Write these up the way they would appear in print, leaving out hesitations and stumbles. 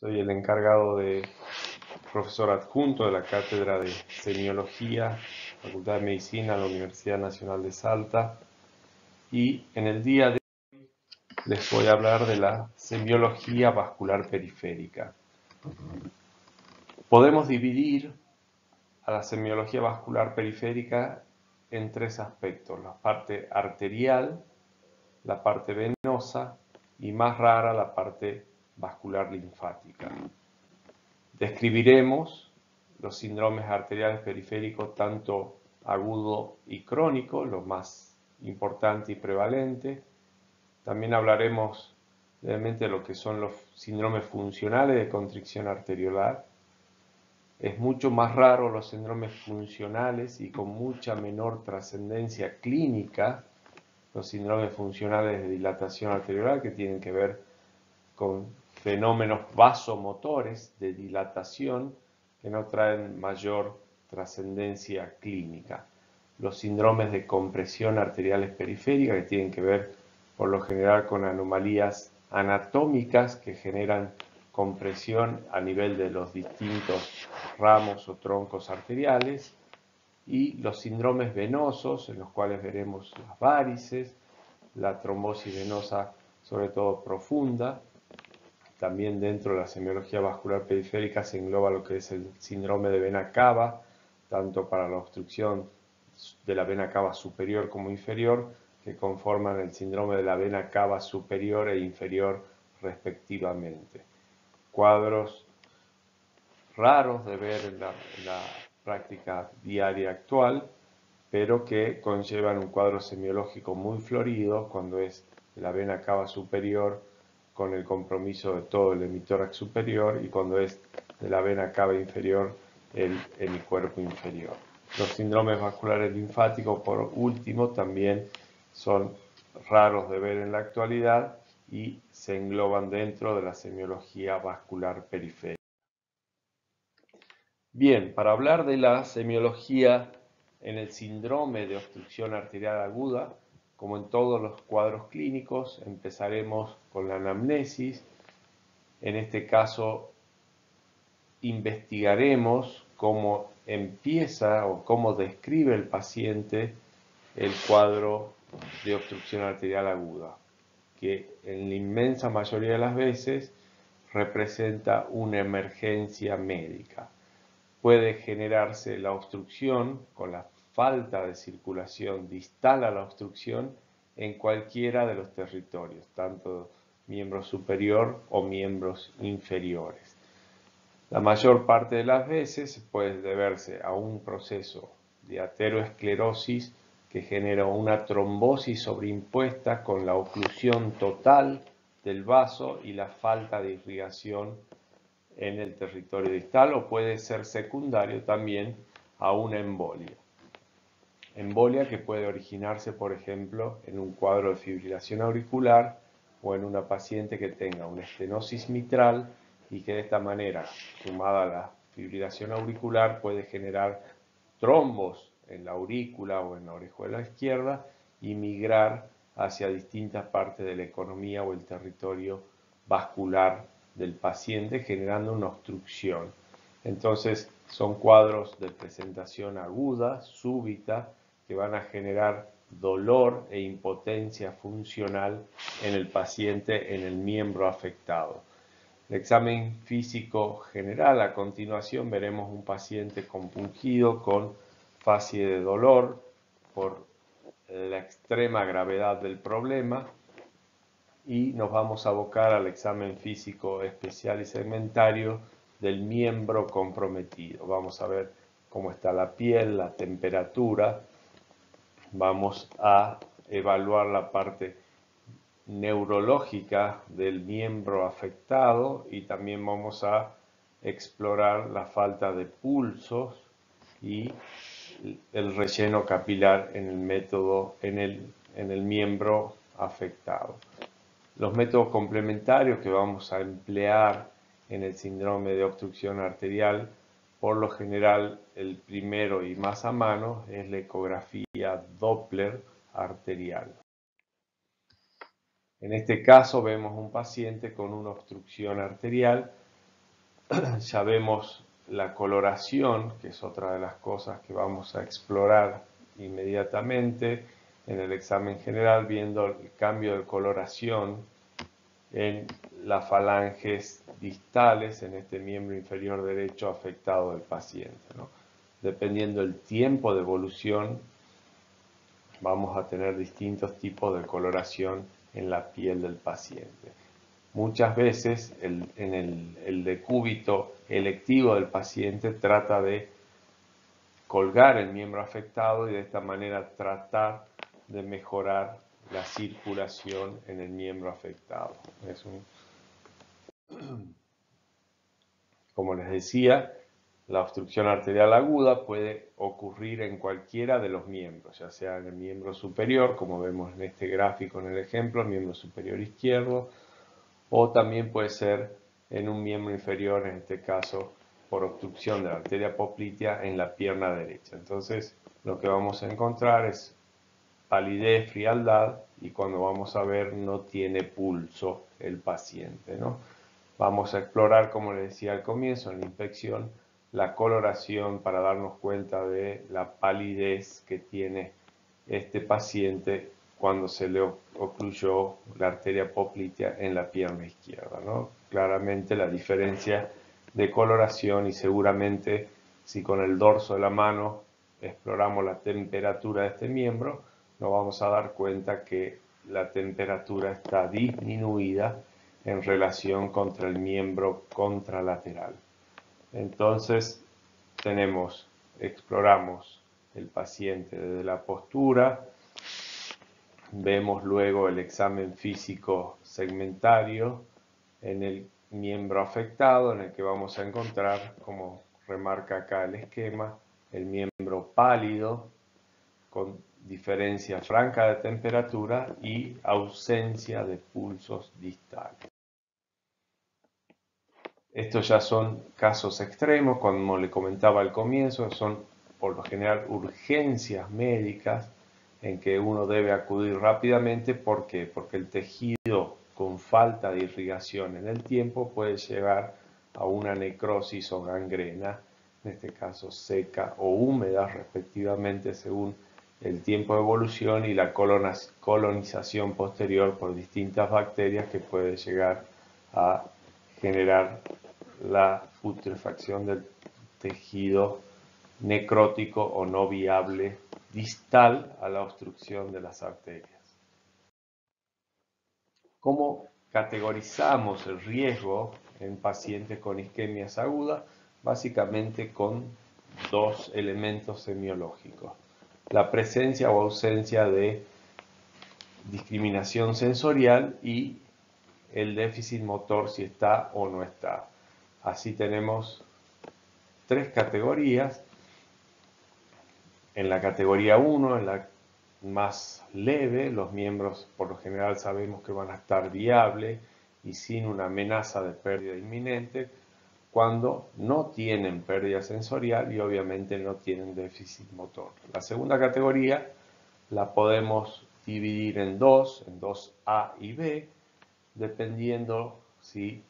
Soy el encargado de profesor adjunto de la Cátedra de Semiología, Facultad de Medicina de la Universidad Nacional de Salta. Y en el día de hoy les voy a hablar de la semiología vascular periférica. Podemos dividir a la semiología vascular periférica en tres aspectos: la parte arterial, la parte venosa y, más rara, la parte vascular linfática. Describiremos los síndromes arteriales periféricos tanto agudo y crónico, lo más importante y prevalente. También hablaremos brevemente de lo que son los síndromes funcionales de constricción arteriolar. Es mucho más raro los síndromes funcionales y con mucha menor trascendencia clínica los síndromes funcionales de dilatación arteriolar, que tienen que ver con fenómenos vasomotores de dilatación que no traen mayor trascendencia clínica. Los síndromes de compresión arteriales periféricas, que tienen que ver por lo general con anomalías anatómicas que generan compresión a nivel de los distintos ramos o troncos arteriales, y los síndromes venosos, en los cuales veremos las varices, la trombosis venosa sobre todo profunda. También dentro de la semiología vascular periférica se engloba lo que es el síndrome de vena cava, tanto para la obstrucción de la vena cava superior como inferior, que conforman el síndrome de la vena cava superior e inferior respectivamente. Cuadros raros de ver en la práctica diaria actual, pero que conllevan un cuadro semiológico muy florido cuando es de la vena cava superior con el compromiso de todo el hemitórax superior, y cuando es de la vena cava inferior, el hemicuerpo inferior. Los síndromes vasculares linfáticos, por último, también son raros de ver en la actualidad y se engloban dentro de la semiología vascular periférica. Bien, para hablar de la semiología en el síndrome de obstrucción arterial aguda, como en todos los cuadros clínicos, empezaremos con la anamnesis. En este caso, investigaremos cómo empieza o cómo describe el paciente el cuadro de obstrucción arterial aguda, que en la inmensa mayoría de las veces representa una emergencia médica. Puede generarse la obstrucción con la falta de circulación distal a la obstrucción en cualquiera de los territorios, tanto miembro superior o miembros inferiores. La mayor parte de las veces puede deberse a un proceso de ateroesclerosis que genera una trombosis sobreimpuesta con la oclusión total del vaso y la falta de irrigación en el territorio distal, o puede ser secundario también a una embolia. Embolia que puede originarse, por ejemplo, en un cuadro de fibrilación auricular o en una paciente que tenga una estenosis mitral y que de esta manera, sumada a la fibrilación auricular, puede generar trombos en la aurícula o en la orejuela izquierda y migrar hacia distintas partes de la economía o el territorio vascular del paciente, generando una obstrucción. Entonces, son cuadros de presentación aguda, súbita, que van a generar dolor e impotencia funcional en el paciente, en el miembro afectado. El examen físico general, a continuación veremos un paciente compungido con facie de dolor por la extrema gravedad del problema, y nos vamos a abocar al examen físico especial y segmentario del miembro comprometido. Vamos a ver cómo está la piel, la temperatura. Vamos a evaluar la parte neurológica del miembro afectado y también vamos a explorar la falta de pulsos y el relleno capilar en el método, en el miembro afectado. Los métodos complementarios que vamos a emplear en el síndrome de obstrucción arterial, por lo general el primero y más a mano es la ecografía Doppler arterial. En este caso vemos un paciente con una obstrucción arterial ya vemos la coloración, que es otra de las cosas que vamos a explorar inmediatamente en el examen general, viendo el cambio de coloración en las falanges distales en este miembro inferior derecho afectado del paciente, ¿no? Dependiendo del tiempo de evolución, vamos a tener distintos tipos de coloración en la piel del paciente. Muchas veces el decúbito electivo del paciente trata de colgar el miembro afectado y de esta manera tratar de mejorar la circulación en el miembro afectado. Como les decía, la obstrucción arterial aguda puede ocurrir en cualquiera de los miembros, ya sea en el miembro superior, como vemos en este gráfico en el ejemplo, el miembro superior izquierdo, o también puede ser en un miembro inferior, en este caso por obstrucción de la arteria poplitea en la pierna derecha. Entonces, lo que vamos a encontrar es palidez, frialdad, y cuando vamos a ver no tiene pulso el paciente, ¿no? Vamos a explorar, como les decía al comienzo, en la inspección, la coloración para darnos cuenta de la palidez que tiene este paciente cuando se le ocluyó la arteria poplitea en la pierna izquierda, ¿no? Claramente la diferencia de coloración, y seguramente si con el dorso de la mano exploramos la temperatura de este miembro, nos vamos a dar cuenta que la temperatura está disminuida en relación contra el miembro contralateral. Entonces exploramos el paciente desde la postura, vemos luego el examen físico segmentario en el miembro afectado, en el que vamos a encontrar, como remarca acá el esquema, el miembro pálido con diferencia franca de temperatura y ausencia de pulsos distales. Estos ya son casos extremos, como le comentaba al comienzo, son por lo general urgencias médicas en que uno debe acudir rápidamente. ¿Por qué? Porque el tejido con falta de irrigación en el tiempo puede llevar a una necrosis o gangrena, en este caso seca o húmeda respectivamente, según el tiempo de evolución y la colonización posterior por distintas bacterias que puede llegar a generar la putrefacción del tejido necrótico o no viable distal a la obstrucción de las arterias. ¿Cómo categorizamos el riesgo en pacientes con isquemias agudas? Básicamente con dos elementos semiológicos: la presencia o ausencia de discriminación sensorial y el déficit motor, si está o no está. Así tenemos tres categorías. En la categoría 1, en la más leve, los miembros por lo general sabemos que van a estar viables y sin una amenaza de pérdida inminente, cuando no tienen pérdida sensorial y obviamente no tienen déficit motor. La segunda categoría la podemos dividir en dos A y B, dependiendo si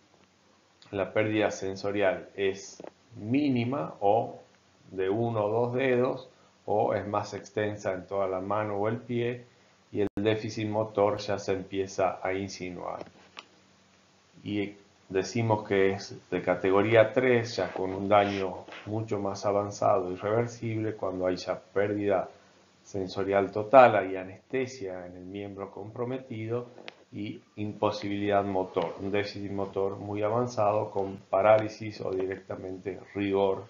la pérdida sensorial es mínima o de uno o dos dedos, o es más extensa en toda la mano o el pie, y el déficit motor ya se empieza a insinuar. Y decimos que es de categoría 3, ya con un daño mucho más avanzado y irreversible, cuando hay ya pérdida sensorial total, hay anestesia en el miembro comprometido y imposibilidad motor, un déficit motor muy avanzado con parálisis o directamente rigor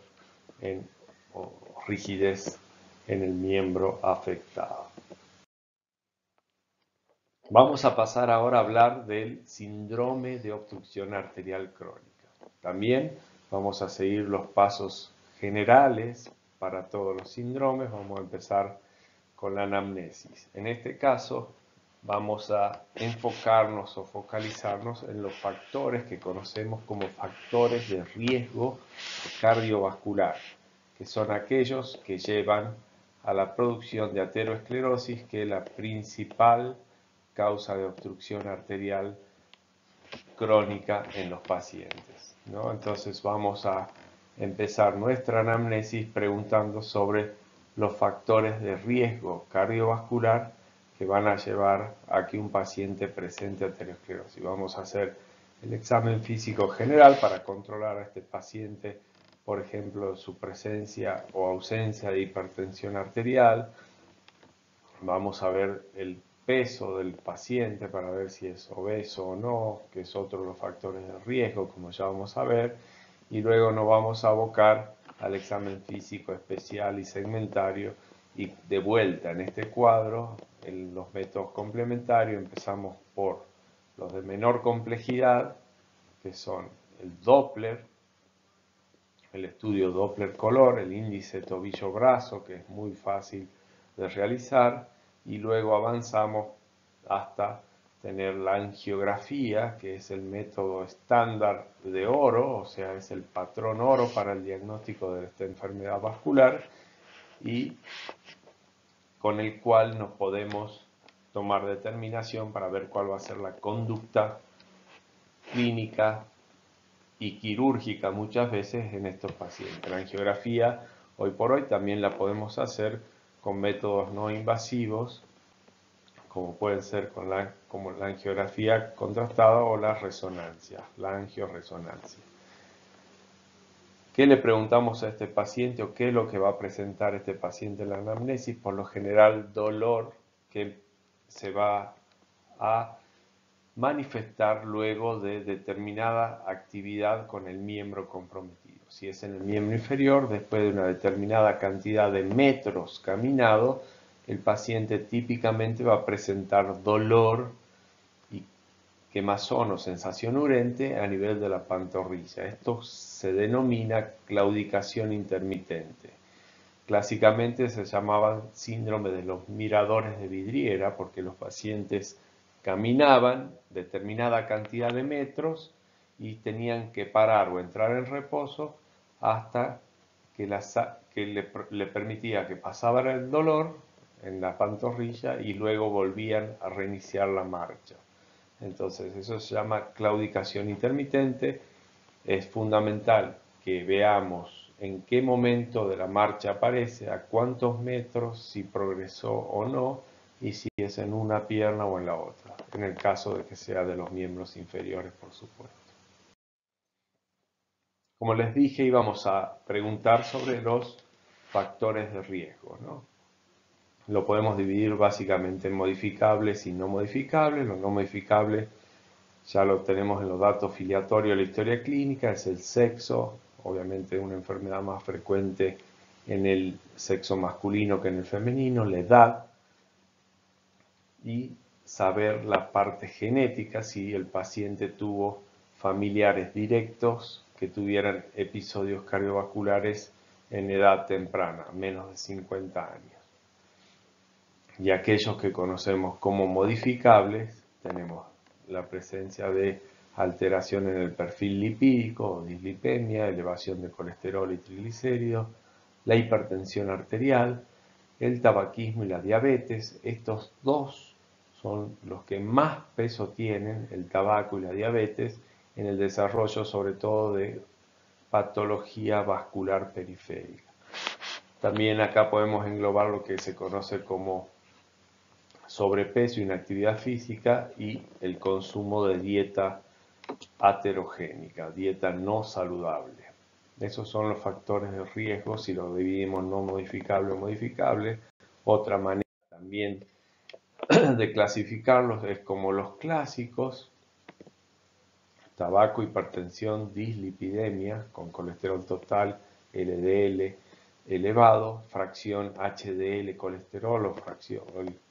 o rigidez en el miembro afectado. Vamos a pasar ahora a hablar del síndrome de obstrucción arterial crónica. También vamos a seguir los pasos generales para todos los síndromes. Vamos a empezar con la anamnesis. En este caso vamos a enfocarnos o focalizarnos en los factores que conocemos como factores de riesgo cardiovascular, que son aquellos que llevan a la producción de aterosclerosis, que es la principal causa de obstrucción arterial crónica en los pacientes. ¿no? Entonces vamos a empezar nuestra anamnesis preguntando sobre los factores de riesgo cardiovascular que van a llevar a que un paciente presente aterosclerosis. Vamos a hacer el examen físico general para controlar a este paciente, por ejemplo, su presencia o ausencia de hipertensión arterial. Vamos a ver el peso del paciente para ver si es obeso o no, que es otro de los factores de riesgo, como ya vamos a ver, y luego nos vamos a abocar al examen físico especial y segmentario, y de vuelta en este cuadro, en los métodos complementarios, empezamos por los de menor complejidad, que son el Doppler, el estudio Doppler color, el índice tobillo-brazo, que es muy fácil de realizar, y luego avanzamos hasta tener la angiografía, que es el método estándar de oro, o sea, es el patrón oro para el diagnóstico de esta enfermedad vascular, y con el cual nos podemos tomar determinación para ver cuál va a ser la conducta clínica y quirúrgica muchas veces en estos pacientes. La angiografía hoy por hoy también la podemos hacer con métodos no invasivos, como pueden ser como la angiografía contrastada o la resonancia, la angioresonancia. ¿Qué le preguntamos a este paciente o qué es lo que va a presentar este paciente en la anamnesis? Por lo general, dolor que se va a manifestar luego de determinada actividad con el miembro comprometido. Si es en el miembro inferior, después de una determinada cantidad de metros caminados, el paciente típicamente va a presentar dolor y quemazón o sensación urente a nivel de la pantorrilla. Esto se denomina claudicación intermitente. Clásicamente se llamaba síndrome de los miradores de vidriera porque los pacientes caminaban determinada cantidad de metros y tenían que parar o entrar en reposo hasta que, le permitía que pasaba el dolor en la pantorrilla y luego volvían a reiniciar la marcha. Entonces eso se llama claudicación intermitente. Es fundamental que veamos en qué momento de la marcha aparece, a cuántos metros, si progresó o no, y si es en una pierna o en la otra, en el caso de que sea de los miembros inferiores, por supuesto. Como les dije, íbamos a preguntar sobre los factores de riesgo, ¿no? Lo podemos dividir básicamente en modificables y no modificables. Los no modificables ya lo tenemos en los datos filiatorios de la historia clínica, es el sexo, obviamente una enfermedad más frecuente en el sexo masculino que en el femenino, la edad, y saber la parte genética, si el paciente tuvo familiares directos que tuvieran episodios cardiovasculares en edad temprana, menos de 50 años. Y aquellos que conocemos como modificables, tenemos la presencia de alteración en el perfil lipídico, dislipemia, elevación de colesterol y triglicéridos, la hipertensión arterial, el tabaquismo y la diabetes. Estos dos son los que más peso tienen, el tabaco y la diabetes, en el desarrollo sobre todo de patología vascular periférica. También acá podemos englobar lo que se conoce como sobrepeso, inactividad física y el consumo de dieta aterogénica, dieta no saludable. Esos son los factores de riesgo si lo dividimos no modificable o modificable. Otra manera también de clasificarlos es como los clásicos: tabaco, hipertensión, dislipidemia con colesterol total, LDL elevado, fracción HDL colesterol o fracción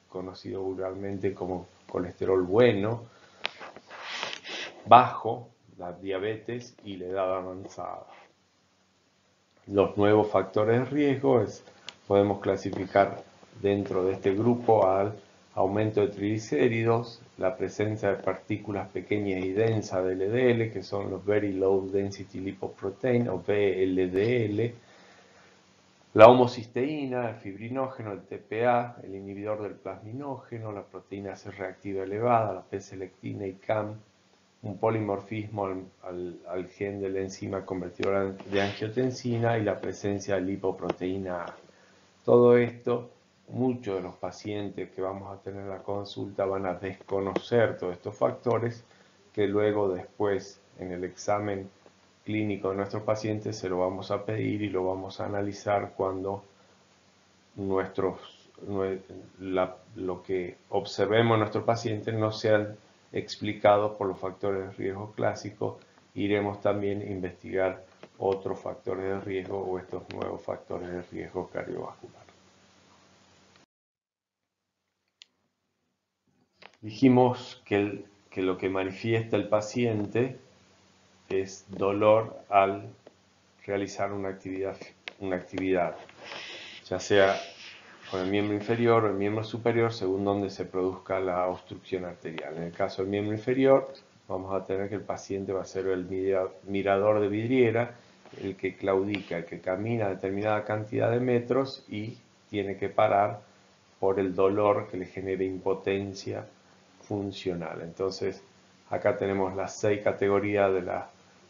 conocido vulgarmente como colesterol bueno, bajo, la diabetes y la edad avanzada. Los nuevos factores de riesgo podemos clasificar dentro de este grupo al aumento de triglicéridos, la presencia de partículas pequeñas y densas de LDL, que son los Very Low Density Lipoprotein o VLDL, la homocisteína, el fibrinógeno, el TPA, el inhibidor del plasminógeno, la proteína C reactiva elevada, la P-selectina y CAM, un polimorfismo al gen de la enzima convertidora de angiotensina y la presencia de lipoproteína A. Todo esto, muchos de los pacientes que vamos a tener en la consulta van a desconocer todos estos factores que luego después en el examen clínico de nuestros pacientes se lo vamos a pedir y lo vamos a analizar cuando lo que observemos en nuestros pacientes no sean explicados por los factores de riesgo clásicos. Iremos también a investigar otros factores de riesgo o estos nuevos factores de riesgo cardiovascular. Dijimos que lo que manifiesta el paciente es dolor al realizar una actividad, ya sea con el miembro inferior o el miembro superior, según donde se produzca la obstrucción arterial. En el caso del miembro inferior, vamos a tener que el paciente va a ser el mirador de vidriera, el que claudica, el que camina determinada cantidad de metros y tiene que parar por el dolor que le genera impotencia funcional. Entonces, acá tenemos las 6 categorías de la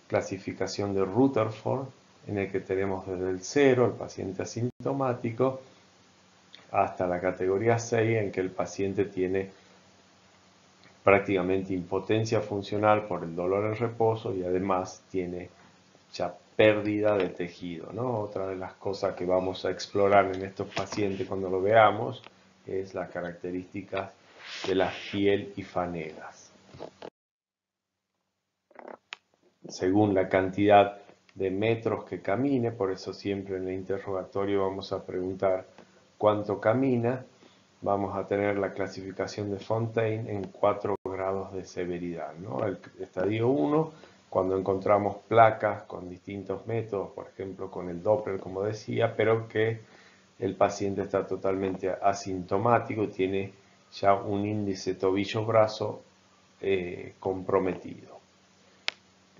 clasificación de Rutherford, en el que tenemos desde el 0, el paciente asintomático, hasta la categoría 6, en que el paciente tiene prácticamente impotencia funcional por el dolor en reposo y además tiene ya pérdida de tejido, ¿no? Otra de las cosas que vamos a explorar en estos pacientes cuando lo veamos es las características de la piel y fanegas. Según la cantidad de metros que camine, por eso siempre en el interrogatorio vamos a preguntar cuánto camina, vamos a tener la clasificación de Fontaine en 4 grados de severidad, ¿no? El estadio 1, cuando encontramos placas con distintos métodos, por ejemplo con el Doppler, como decía, pero que el paciente está totalmente asintomático y tiene ya un índice tobillo-brazo comprometido.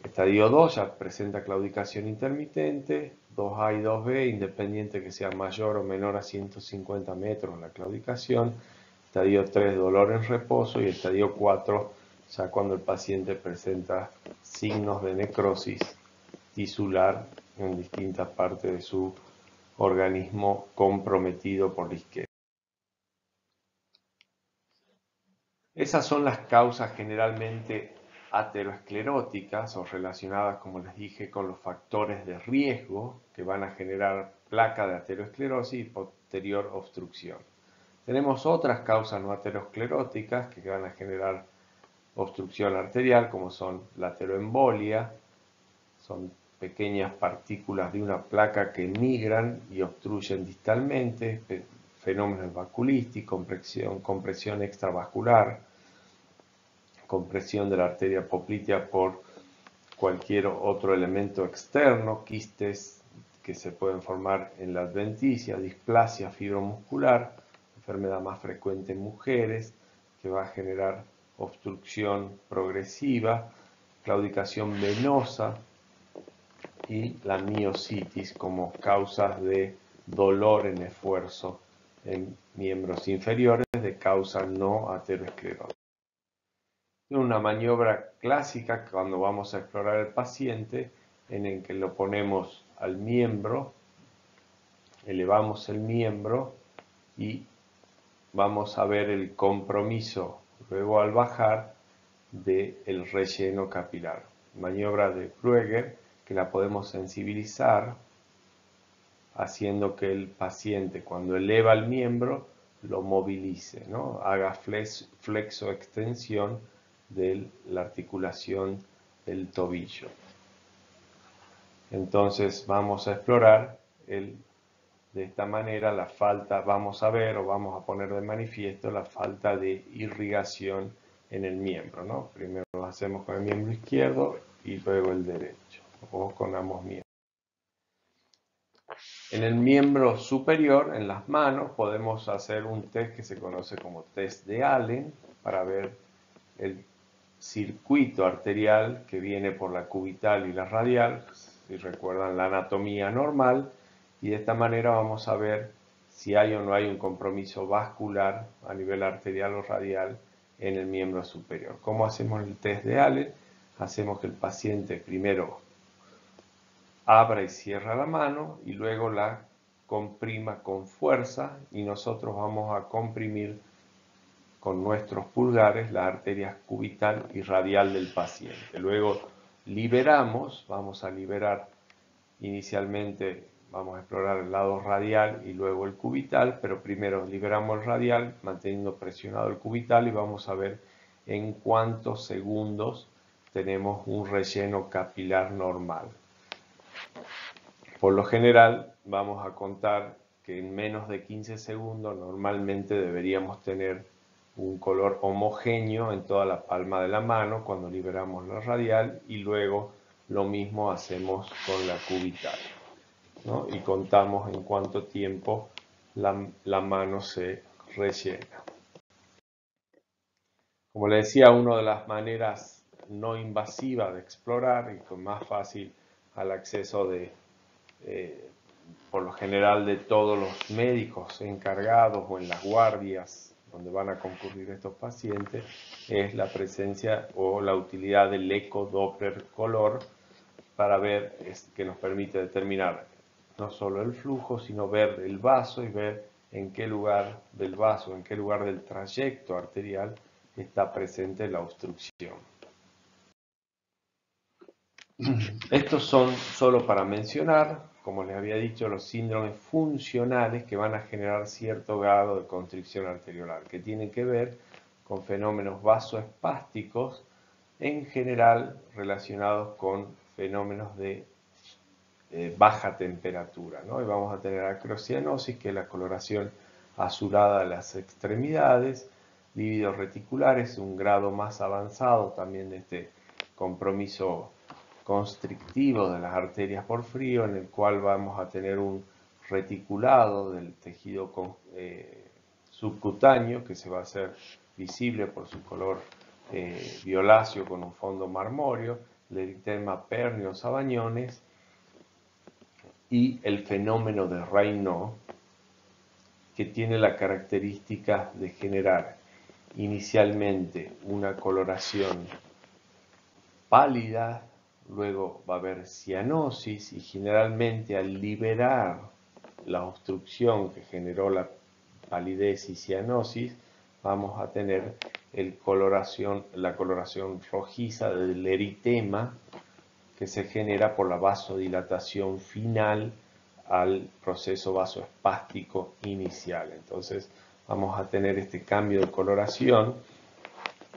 Estadio 2 ya presenta claudicación intermitente, 2A y 2B, independiente que sea mayor o menor a 150 metros la claudicación. Estadio 3, dolor en reposo. Y estadio 4, ya cuando el paciente presenta signos de necrosis tisular en distintas partes de su organismo comprometido por la isquemia. Esas son las causas generalmente ateroscleróticas o relacionadas, como les dije, con los factores de riesgo que van a generar placa de aterosclerosis y posterior obstrucción. Tenemos otras causas no ateroscleróticas que van a generar obstrucción arterial, como son la ateroembolia, son pequeñas partículas de una placa que migran y obstruyen distalmente, fenómenos vasculísticos, compresión extravascular, compresión de la arteria poplitea por cualquier otro elemento externo, quistes que se pueden formar en la adventicia, displasia fibromuscular, enfermedad más frecuente en mujeres, que va a generar obstrucción progresiva, claudicación venosa y la miositis como causas de dolor en esfuerzo en miembros inferiores de causa no aterosclerótica. Una maniobra clásica cuando vamos a explorar el paciente en el que lo ponemos al miembro, elevamos el miembro y vamos a ver el compromiso luego al bajar del relleno capilar. Maniobra de Krueger que la podemos sensibilizar haciendo que el paciente cuando eleva el miembro lo movilice, ¿no? Haga flexo-extensión de la articulación del tobillo. Entonces vamos a explorar de esta manera la falta, vamos a ver o vamos a poner de manifiesto la falta de irrigación en el miembro, ¿no? Primero lo hacemos con el miembro izquierdo y luego el derecho, o con ambos miembros. En el miembro superior, en las manos, podemos hacer un test que se conoce como test de Allen para ver el circuito arterial que viene por la cubital y la radial, si recuerdan la anatomía normal, y de esta manera vamos a ver si hay o no hay un compromiso vascular a nivel arterial o radial en el miembro superior. ¿Cómo hacemos el test de Allen? hacemos que el paciente primero abra y cierra la mano y luego la comprima con fuerza y nosotros vamos a comprimir con nuestros pulgares las arterias cubital y radial del paciente. Luego liberamos, vamos a liberar inicialmente, vamos a explorar el lado radial y luego el cubital, pero primero liberamos el radial manteniendo presionado el cubital y vamos a ver en cuántos segundos tenemos un relleno capilar normal. Por lo general vamos a contar que en menos de 15 segundos normalmente deberíamos tener un color homogéneo en toda la palma de la mano cuando liberamos la radial y luego lo mismo hacemos con la cubital, ¿no? Y contamos en cuánto tiempo la mano se rellena. Como le decía, una de las maneras no invasivas de explorar y con más fácil al acceso de por lo general de todos los médicos encargados o en las guardias donde van a concurrir estos pacientes, es la presencia o la utilidad del eco-doppler color para ver, que nos permite determinar no solo el flujo, sino ver el vaso y ver en qué lugar del vaso, en qué lugar del trayecto arterial está presente la obstrucción. Estos son solo para mencionar, como les había dicho, los síndromes funcionales que van a generar cierto grado de constricción arteriolar, que tienen que ver con fenómenos vasoespásticos, en general relacionados con fenómenos de baja temperatura, ¿no? Y vamos a tener acrocianosis, que es la coloración azulada de las extremidades, lívidos reticulares, un grado más avanzado también de este compromiso constrictivo de las arterias por frío, en el cual vamos a tener un reticulado del tejido subcutáneo que se va a hacer visible por su color violáceo con un fondo marmóreo, el eritema pernio sabañones y el fenómeno de Raynaud, que tiene la característica de generar inicialmente una coloración pálida, luego va a haber cianosis y generalmente al liberar la obstrucción que generó la palidez y cianosis, vamos a tener la coloración rojiza del eritema que se genera por la vasodilatación final al proceso vasoespástico inicial. Entonces vamos a tener este cambio de coloración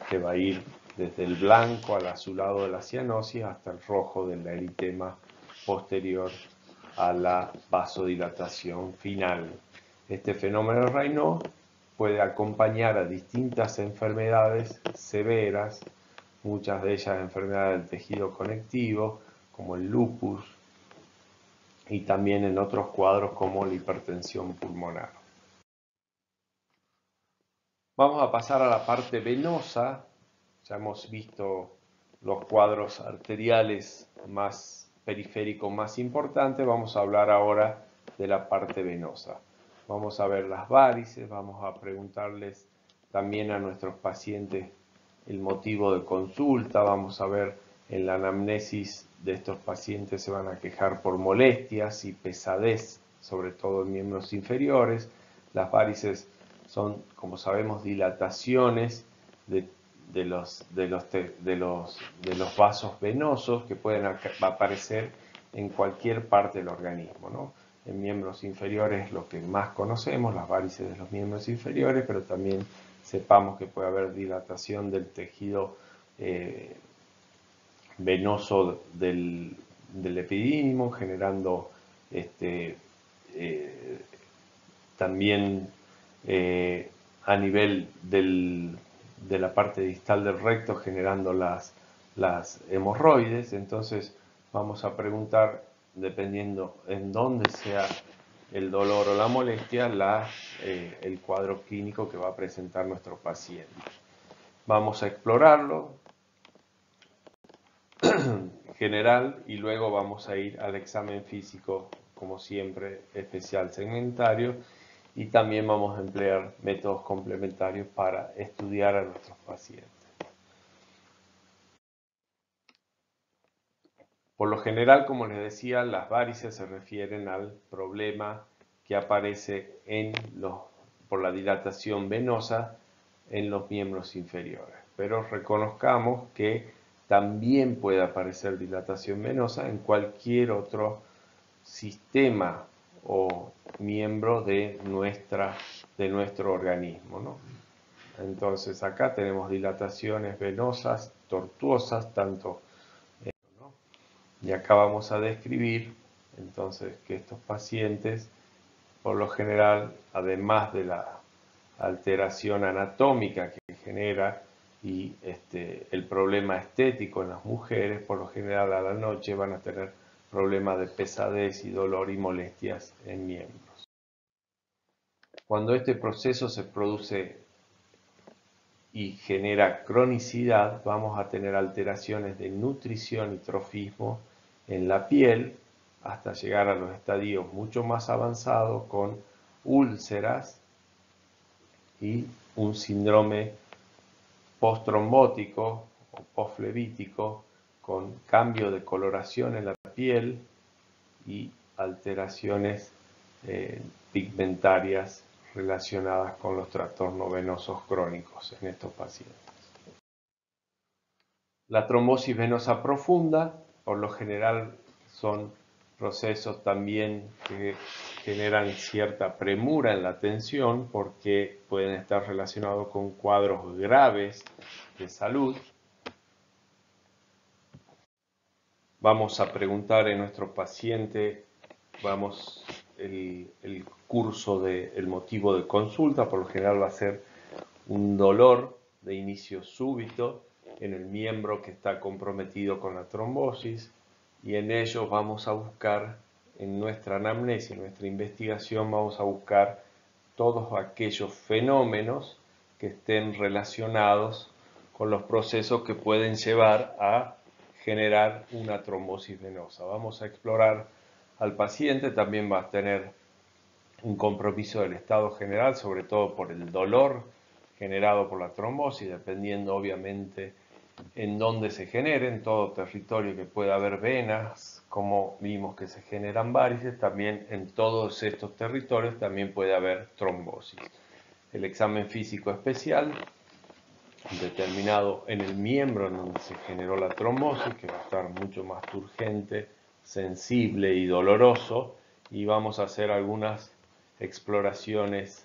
que va a ir desde el blanco al azulado de la cianosis hasta el rojo del eritema posterior a la vasodilatación final. Este fenómeno de Raynaud puede acompañar a distintas enfermedades severas, muchas de ellas enfermedades del tejido conectivo, como el lupus, y también en otros cuadros como la hipertensión pulmonar. Vamos a pasar a la parte venosa. Ya hemos visto los cuadros arteriales más periféricos más importantes. Vamos a hablar ahora de la parte venosa. Vamos a ver las varices, vamos a preguntarles también a nuestros pacientes el motivo de consulta. Vamos a ver en la anamnesis de estos pacientes se van a quejar por molestias y pesadez, sobre todo en miembros inferiores. Las varices son, como sabemos, dilataciones de los vasos venosos que pueden aparecer en cualquier parte del organismo, ¿no? En miembros inferiores lo que más conocemos, las varices de los miembros inferiores, pero también sepamos que puede haber dilatación del tejido venoso del epidídimo, generando también a nivel de la parte distal del recto, generando las hemorroides. Entonces vamos a preguntar, dependiendo en dónde sea el dolor o la molestia, el cuadro clínico que va a presentar nuestro paciente. Vamos a explorarlo general y luego vamos a ir al examen físico, como siempre, especial segmentario, y también vamos a emplear métodos complementarios para estudiar a nuestros pacientes. Por lo general, como les decía, las varices se refieren al problema que aparece por la dilatación venosa en los miembros inferiores. Pero reconozcamos que también puede aparecer dilatación venosa en cualquier otro sistema o miembro de nuestro organismo, ¿no? Entonces acá tenemos dilataciones venosas tortuosas, tanto, ¿no? Y acá vamos a describir entonces que estos pacientes, por lo general, además de la alteración anatómica que genera y el problema estético en las mujeres, por lo general a la noche van a tener problemas de pesadez y dolor y molestias en miembros. Cuando este proceso se produce y genera cronicidad, vamos a tener alteraciones de nutrición y trofismo en la piel hasta llegar a los estadios mucho más avanzados con úlceras y un síndrome postrombótico o posflevítico con cambio de coloración en la piel y alteraciones pigmentarias relacionadas con los trastornos venosos crónicos en estos pacientes. La trombosis venosa profunda, por lo general, son procesos también que generan cierta premura en la atención porque pueden estar relacionados con cuadros graves de salud. Vamos a preguntar en nuestro paciente, el curso el motivo de consulta, por lo general va a ser un dolor de inicio súbito en el miembro que está comprometido con la trombosis, y en ello vamos a buscar, en nuestra anamnesis, en nuestra investigación, vamos a buscar todos aquellos fenómenos que estén relacionados con los procesos que pueden llevar a generar una trombosis venosa. Vamos a explorar al paciente, también va a tener un compromiso del estado general, sobre todo por el dolor generado por la trombosis, dependiendo obviamente en dónde se genere, en todo territorio que pueda haber venas, como vimos que se generan varices, también en todos estos territorios también puede haber trombosis. El examen físico especial, determinado en el miembro en donde se generó la trombosis, que va a estar mucho más turgente, sensible y doloroso, y vamos a hacer algunas exploraciones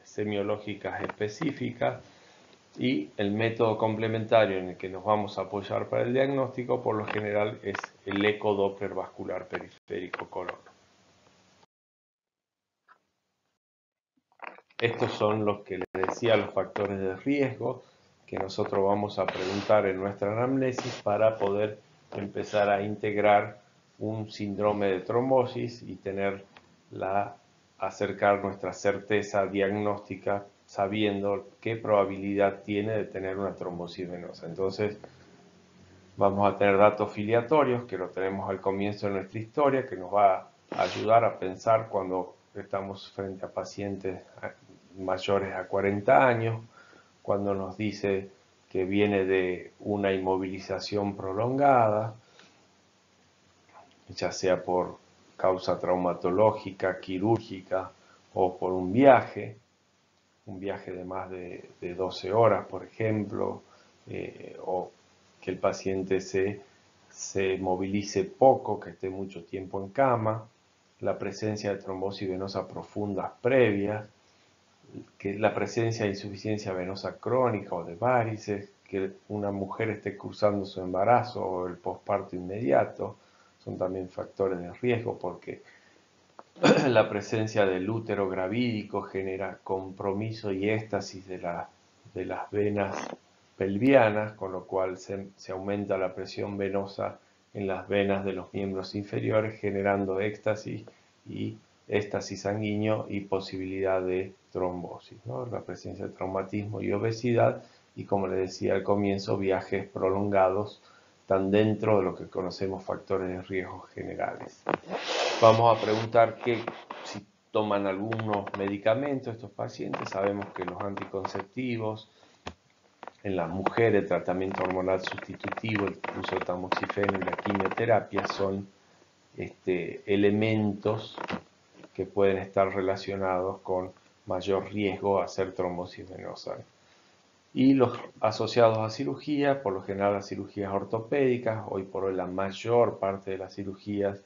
semiológicas específicas, y el método complementario en el que nos vamos a apoyar para el diagnóstico por lo general es el ecodoppler vascular periférico corono. Estos son los que les decía, los factores de riesgo que nosotros vamos a preguntar en nuestra anamnesis para poder empezar a integrar un síndrome de trombosis y acercar nuestra certeza diagnóstica sabiendo qué probabilidad tiene de tener una trombosis venosa. Entonces, vamos a tener datos filiatorios que lo tenemos al comienzo de nuestra historia, que nos va a ayudar a pensar cuando estamos frente a pacientes mayores a 40 años, cuando nos dice que viene de una inmovilización prolongada, ya sea por causa traumatológica, quirúrgica o por un viaje de más de 12 horas, por ejemplo, o que el paciente se movilice poco, que esté mucho tiempo en cama, la presencia de trombosis venosa profundas previas, que la presencia de insuficiencia venosa crónica o de varices, que una mujer esté cursando su embarazo o el posparto inmediato, son también factores de riesgo porque la presencia del útero gravídico genera compromiso y éstasis de las venas pelvianas, con lo cual se aumenta la presión venosa en las venas de los miembros inferiores, generando éxtasis sanguíneo y posibilidad de trombosis, ¿no? La presencia de traumatismo y obesidad, y como les decía al comienzo, viajes prolongados están dentro de lo que conocemos factores de riesgo generales. Vamos a preguntar si toman algunos medicamentos estos pacientes. Sabemos que los anticonceptivos En las mujeres, el tratamiento hormonal sustitutivo, el uso de tamoxifeno y la quimioterapia son elementos que pueden estar relacionados con mayor riesgo a hacer trombosis venosa. Y los asociados a cirugía, por lo general las cirugías ortopédicas, hoy por hoy la mayor parte de las cirugías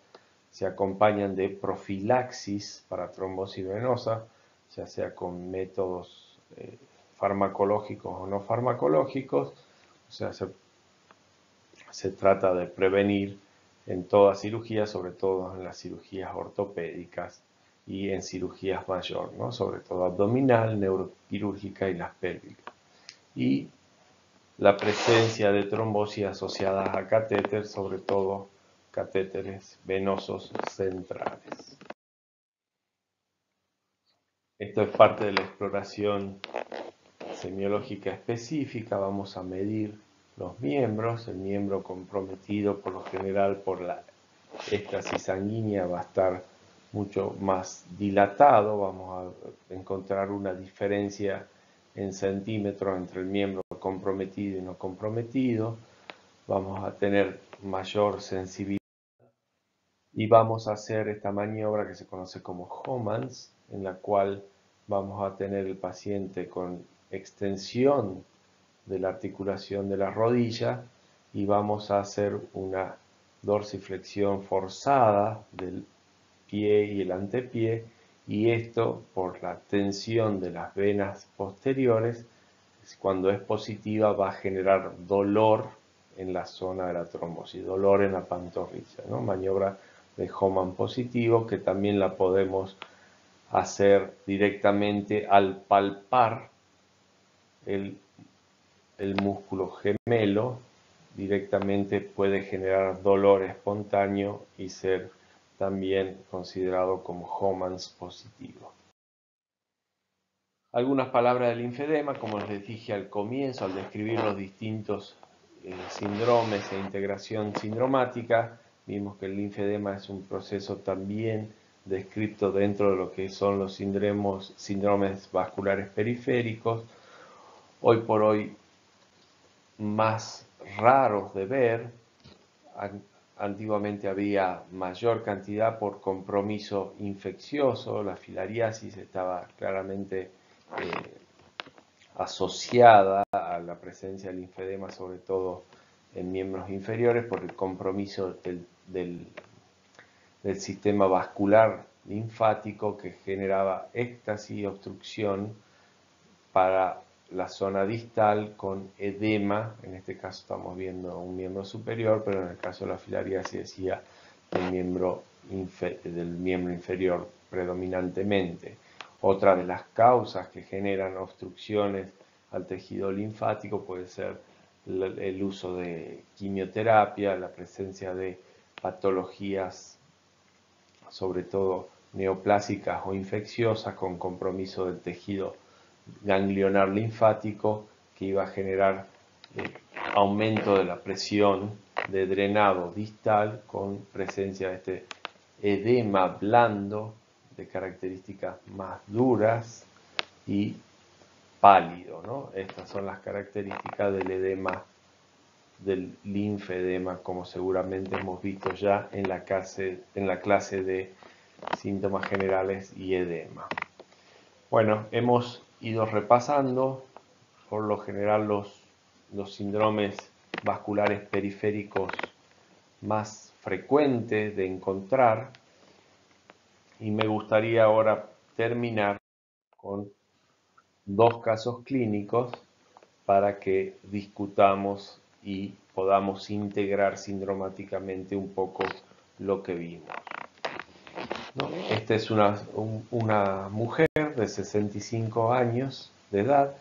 se acompañan de profilaxis para trombosis venosa, ya sea con métodos farmacológicos o no farmacológicos, o sea, se trata de prevenir en toda cirugía, sobre todo en las cirugías ortopédicas y en cirugías mayor, ¿no? Sobre todo abdominal, neuroquirúrgica y las pélvicas. Y la presencia de trombosis asociadas a catéteres, sobre todo catéteres venosos centrales. Esto es parte de la exploración semiológica específica. Vamos a medir los miembros. El miembro comprometido por lo general por la éstasis sanguínea va a estar mucho más dilatado. Vamos a encontrar una diferencia en centímetros entre el miembro comprometido y no comprometido. Vamos a tener mayor sensibilidad y vamos a hacer esta maniobra que se conoce como Homans, en la cual vamos a tener el paciente con extensión de la articulación de la rodilla y vamos a hacer una dorsiflexión forzada del pie y el antepié, y esto por la tensión de las venas posteriores, cuando es positiva va a generar dolor en la zona de la trombosis, dolor en la pantorrilla, ¿no? Maniobra de Homan positivo que también la podemos hacer directamente al palpar el músculo gemelo. Directamente puede generar dolor espontáneo y ser también considerado como Homans positivo. Algunas palabras del linfedema, como les dije al comienzo, al describir los distintos síndromes e integración sindromática, vimos que el linfedema es un proceso también descrito dentro de lo que son los síndromes vasculares periféricos, hoy por hoy más raros de ver. Antiguamente había mayor cantidad por compromiso infeccioso, la filariasis estaba claramente asociada a la presencia del linfedema, sobre todo en miembros inferiores, por el compromiso del sistema vascular linfático que generaba éxtasis y obstrucción para la zona distal con edema. En este caso estamos viendo un miembro superior, pero en el caso de la filariasis decía del miembro inferior predominantemente. Otra de las causas que generan obstrucciones al tejido linfático puede ser el uso de quimioterapia, la presencia de patologías, sobre todo neoplásicas o infecciosas, con compromiso del tejido ganglionar linfático, que iba a generar aumento de la presión de drenado distal con presencia de este edema blando de características más duras y pálido, ¿no? Estas son las características del edema, del linfedema, como seguramente hemos visto ya en la clase de síntomas generales y edema. Bueno, hemos ido repasando por lo general los síndromes vasculares periféricos más frecuentes de encontrar, y me gustaría ahora terminar con dos casos clínicos para que discutamos y podamos integrar sindromáticamente un poco lo que vimos, ¿no? Esta es una mujer de 65 años de edad,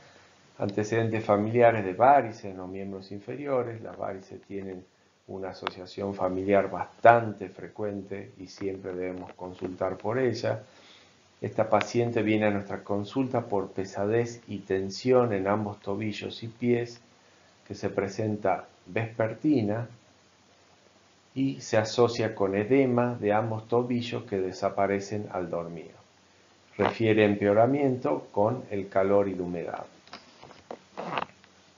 antecedentes familiares de varices en los miembros inferiores. Las varices tienen una asociación familiar bastante frecuente y siempre debemos consultar por ella. Esta paciente viene a nuestra consulta por pesadez y tensión en ambos tobillos y pies, que se presenta vespertina y se asocia con edema de ambos tobillos que desaparecen al dormir. Refiere empeoramiento con el calor y la humedad.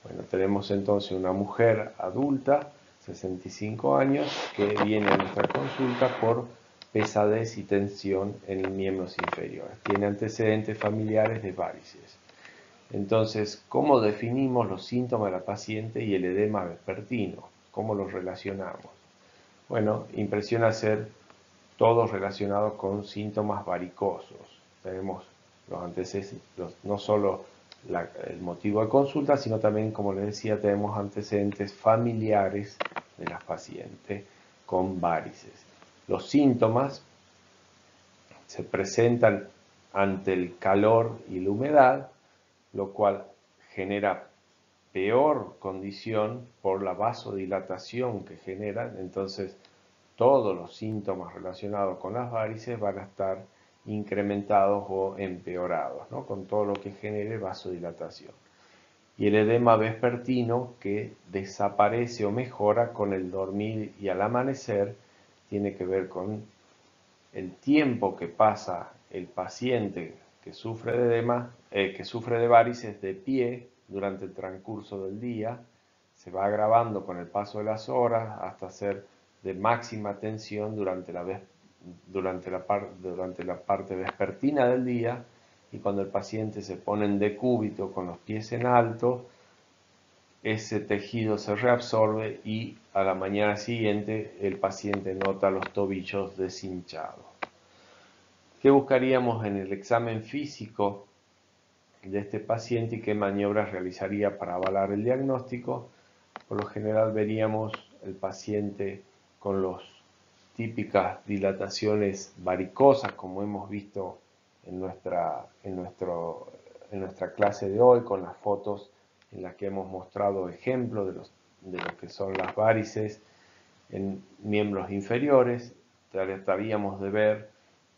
Bueno, tenemos entonces una mujer adulta, 65 años, que viene a nuestra consulta por pesadez y tensión en miembros inferiores. Tiene antecedentes familiares de varices. Entonces, ¿cómo definimos los síntomas de la paciente y el edema vespertino? ¿Cómo los relacionamos? Bueno, impresiona ser todos relacionados con síntomas varicosos. Tenemos los antecedentes, no solo el motivo de consulta, sino también, como les decía, tenemos antecedentes familiares de las pacientes con varices. Los síntomas se presentan ante el calor y la humedad, lo cual genera peor condición por la vasodilatación que generan. Entonces, todos los síntomas relacionados con las varices van a estar incrementados o empeorados, ¿no? Con todo lo que genere vasodilatación. Y el edema vespertino, que desaparece o mejora con el dormir y al amanecer, tiene que ver con el tiempo que pasa el paciente que sufre de edema, que sufre de varices de pie durante el transcurso del día, se va agravando con el paso de las horas hasta ser de máxima tensión durante la parte vespertina del día, y cuando el paciente se pone en decúbito con los pies en alto, ese tejido se reabsorbe y a la mañana siguiente el paciente nota los tobillos deshinchados. ¿Qué buscaríamos en el examen físico de este paciente y qué maniobras realizaría para avalar el diagnóstico? Por lo general veríamos el paciente con las típicas dilataciones varicosas, como hemos visto en nuestra clase de hoy, con las fotos en las que hemos mostrado ejemplos de lo que son las varices en miembros inferiores. Trataríamos de ver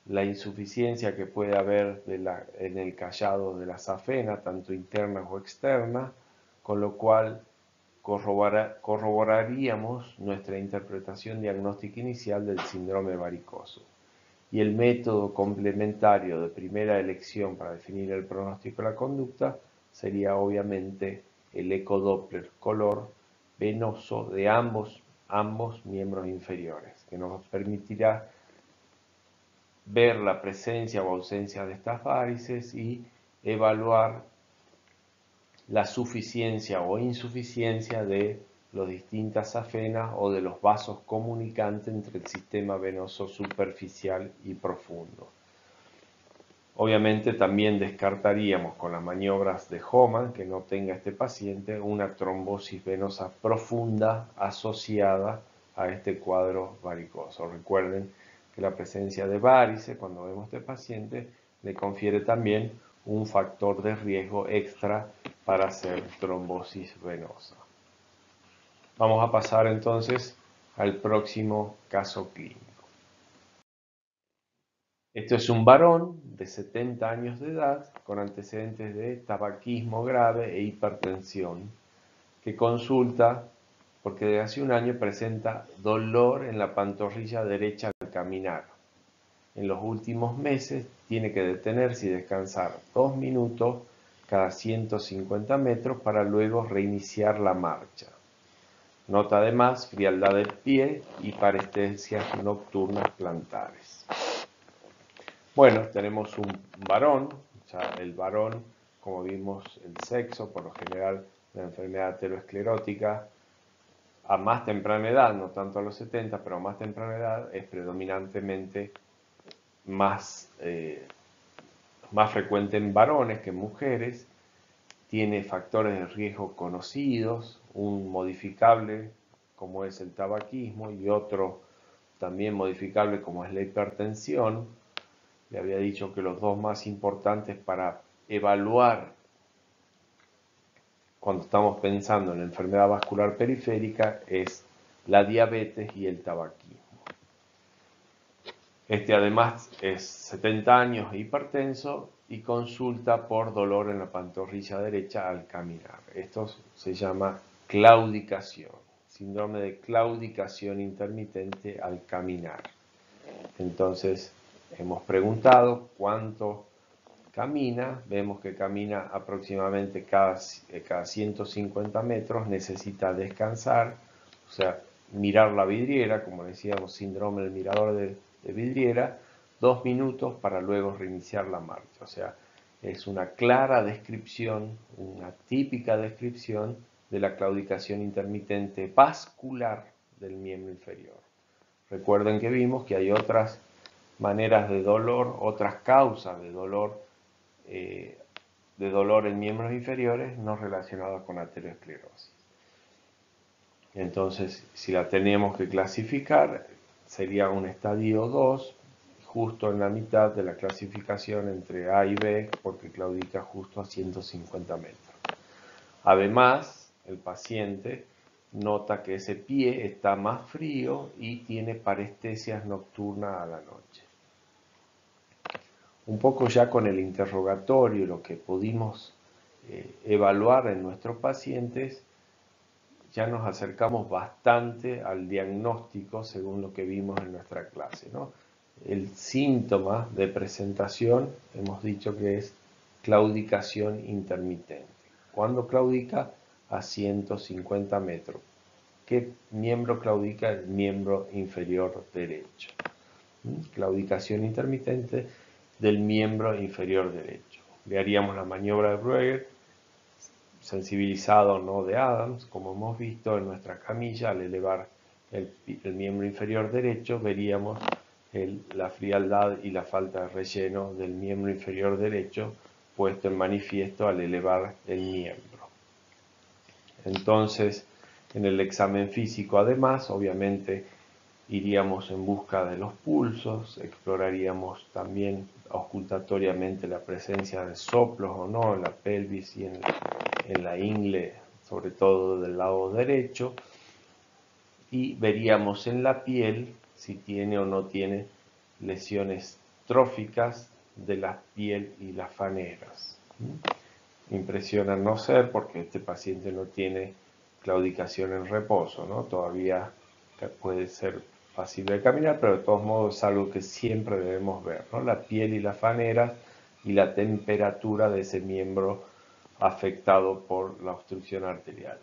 la insuficiencia que puede haber en el callado de la safena, tanto interna o externa, con lo cual corroboraríamos nuestra interpretación diagnóstica inicial del síndrome varicoso. Y el método complementario de primera elección para definir el pronóstico de la conducta sería obviamente el ecodoppler color venoso de ambos miembros inferiores, que nos permitirá ver la presencia o ausencia de estas varices y evaluar la suficiencia o insuficiencia de las distintas safenas o de los vasos comunicantes entre el sistema venoso superficial y profundo. Obviamente también descartaríamos con las maniobras de Hohmann que no tenga este paciente una trombosis venosa profunda asociada a este cuadro varicoso. Recuerden que la presencia de varices, cuando vemos este paciente, le confiere también un factor de riesgo extra para hacer trombosis venosa. Vamos a pasar entonces al próximo caso clínico. Esto es un varón de 70 años de edad con antecedentes de tabaquismo grave e hipertensión, que consulta porque desde hace un año presenta dolor en la pantorrilla derecha al caminar. En los últimos meses tiene que detenerse y descansar 2 minutos cada 150 metros para luego reiniciar la marcha. Nota además frialdad del pie y parestesias nocturnas plantares. Bueno, tenemos un varón, ya el varón, como vimos, el sexo, por lo general, la enfermedad aterosclerótica, a más temprana edad, no tanto a los 70, pero a más temprana edad, es predominantemente más frecuente en varones que en mujeres, tiene factores de riesgo conocidos, un modificable como es el tabaquismo y otro también modificable como es la hipertensión. Le había dicho que los dos más importantes para evaluar cuando estamos pensando en la enfermedad vascular periférica es la diabetes y el tabaquismo. Este además es 70 años, hipertenso y consulta por dolor en la pantorrilla derecha al caminar. Esto se llama claudicación, síndrome de claudicación intermitente al caminar. Entonces, hemos preguntado camina, vemos que camina aproximadamente cada 150 metros, necesita descansar, o sea, mirar la vidriera, como decíamos, síndrome del mirador de vidriera, 2 minutos para luego reiniciar la marcha. O sea, es una clara descripción, una típica descripción de la claudicación intermitente vascular del miembro inferior. Recuerden que vimos que hay otras maneras de dolor, otras causas de dolor en miembros inferiores no relacionadas con arteriosclerosis. Entonces, si la tenemos que clasificar, sería un estadio 2, justo en la mitad de la clasificación entre A y B, porque claudica justo a 150 metros. Además, el paciente nota que ese pie está más frío y tiene parestesias nocturnas a la noche. Un poco ya con el interrogatorio, lo que pudimos evaluar en nuestros pacientes, ya nos acercamos bastante al diagnóstico según lo que vimos en nuestra clase, ¿no? El síntoma de presentación hemos dicho que es claudicación intermitente. ¿Cuándo claudica? A 150 metros. ¿Qué miembro claudica? El miembro inferior derecho. Claudicación intermitente del miembro inferior derecho. Le haríamos la maniobra de Breuer, sensibilizado no de Adams, como hemos visto en nuestra camilla. Al elevar el miembro inferior derecho, veríamos la frialdad y la falta de relleno del miembro inferior derecho puesto en manifiesto al elevar el miembro. Entonces, en el examen físico, además, obviamente, iríamos en busca de los pulsos, exploraríamos también auscultatoriamente la presencia de soplos o no en la pelvis y en la ingle, sobre todo del lado derecho, y veríamos en la piel si tiene o no tiene lesiones tróficas de la piel y las faneras. Impresiona no ser, porque este paciente no tiene claudicación en reposo, ¿no? Todavía puede ser fácil de caminar, pero de todos modos es algo que siempre debemos ver, ¿no? La piel y las faneras y la temperatura de ese miembro afectado por la obstrucción arterial.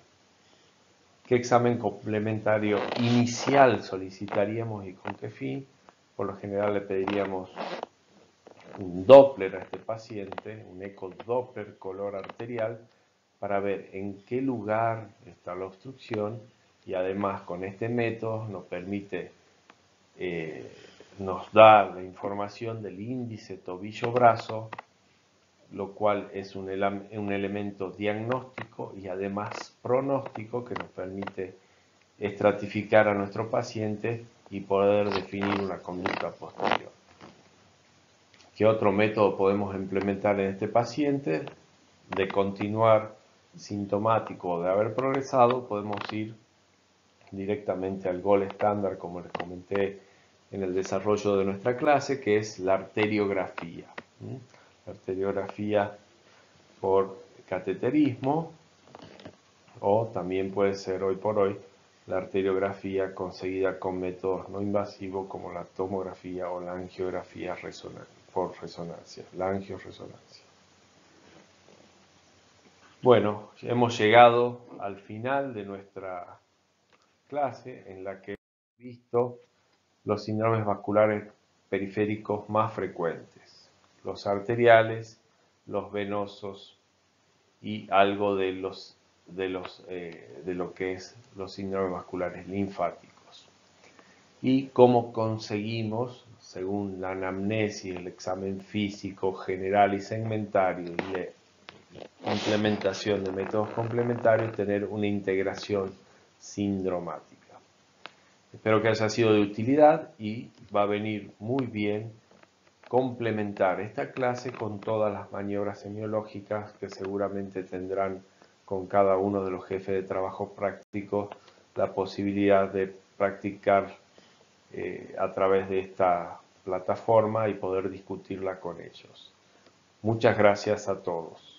¿Qué examen complementario inicial solicitaríamos y con qué fin? Por lo general le pediríamos un Doppler a este paciente, un ecodoppler color arterial, para ver en qué lugar está la obstrucción, y además con este método nos permite, nos da la información del índice tobillo-brazo, lo cual es un elemento diagnóstico y además pronóstico que nos permite estratificar a nuestro paciente y poder definir una conducta posterior. ¿Qué otro método podemos implementar en este paciente? De continuar sintomático o de haber progresado, podemos ir directamente al gol estándar, como les comenté en el desarrollo de nuestra clase, que es la arteriografía. La arteriografía por cateterismo, o también puede ser hoy por hoy la arteriografía conseguida con métodos no invasivos como la tomografía o la angiografía por resonancia, la angioresonancia. Bueno, hemos llegado al final de nuestra clase en la que hemos visto los síndromes vasculares periféricos más frecuentes, los arteriales, los venosos y algo de lo que es los síndromes vasculares linfáticos. Y cómo conseguimos, según la anamnesis, el examen físico general y segmentario y la implementación de métodos complementarios, tener una integración sindromática. Espero que haya sido de utilidad y va a venir muy bien complementar esta clase con todas las maniobras semiológicas que seguramente tendrán con cada uno de los jefes de trabajo prácticos la posibilidad de practicar a través de esta plataforma y poder discutirla con ellos. Muchas gracias a todos.